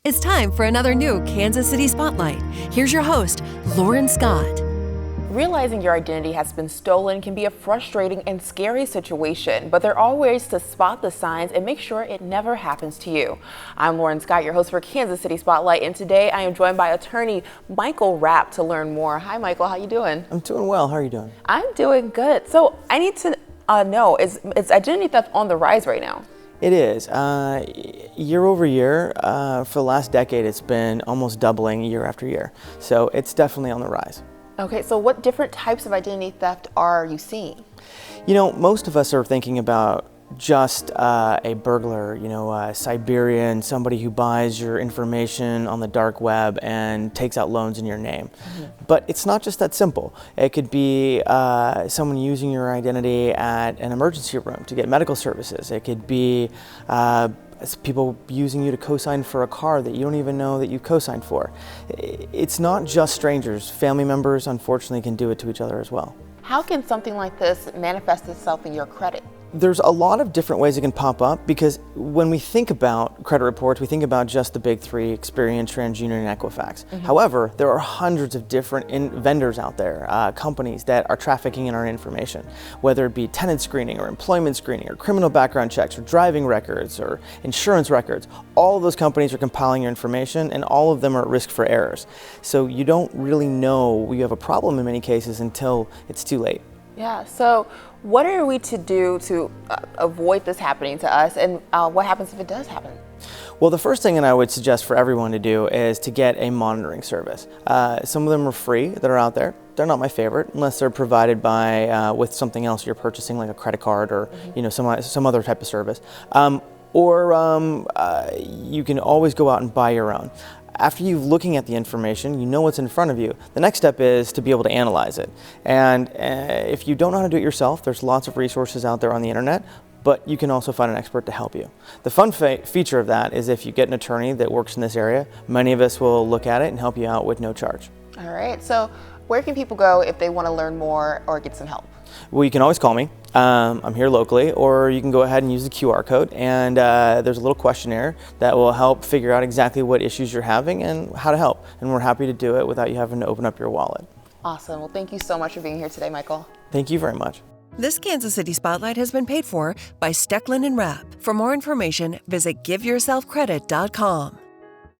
It's time for another new Kansas City Spotlight. Here's your host, Lauren Scott. Realizing your identity has been stolen can be a frustrating and scary situation, but there are ways to spot the signs and make sure it never happens to you. I'm Lauren Scott, your host for Kansas City Spotlight, and today I am joined by attorney Micheal Rapp to learn more. Hi, Micheal. How you doing? I'm doing well. How are you doing? I'm doing good. So I need to know, is identity theft on the rise right now? It is. Year over year, for the last decade, it's been almost doubling year after year. So it's definitely on the rise. Okay, so what different types of identity theft are you seeing? You know, most of us are thinking about just a burglar, a Siberian, somebody who buys your information on the dark web and takes out loans in your name. But it's not just that simple. It could be someone using your identity at an emergency room to get medical services. It could be people using you to co-sign for a car that you don't even know that you co-signed for. It's not just strangers. Family members, unfortunately, can do it to each other as well. How can something like this manifest itself in your credit? There's a lot of different ways it can pop up, because when we think about credit reports, we think about just the big three: Experian, TransUnion, and Equifax. However, there are hundreds of different vendors out there, companies that are trafficking in our information, whether it be tenant screening or employment screening or criminal background checks or driving records or insurance records. All of those companies are compiling your information, and all of them are at risk for errors. So you don't really know you have a problem in many cases until it's too late. Yeah, so what are we to do to avoid this happening to us, and what happens if it does happen? Well, the first thing that I would suggest for everyone to do is to get a monitoring service. Some of them are free that are out there. They're not my favorite unless they're provided by with something else you're purchasing, like a credit card or some other type of service. Or you can always go out and buy your own. After you're looking at the information, you know what's in front of you. The next step is to be able to analyze it. And if you don't know how to do it yourself, there's lots of resources out there on the internet, but you can also find an expert to help you. The fun feature of that is if you get an attorney that works in this area, many of us will look at it and help you out with no charge. All right, so where can people go if they want to learn more or get some help? Well, you can always call me. I'm here locally, or you can go ahead and use the QR code, and there's a little questionnaire that will help figure out exactly what issues you're having and how to help. And we're happy to do it without you having to open up your wallet. Awesome. Well, thank you so much for being here today, Micheal. Thank you very much. This Kansas City Spotlight has been paid for by Stecklin & Rapp. For more information, visit GiveYourselfCredit.com.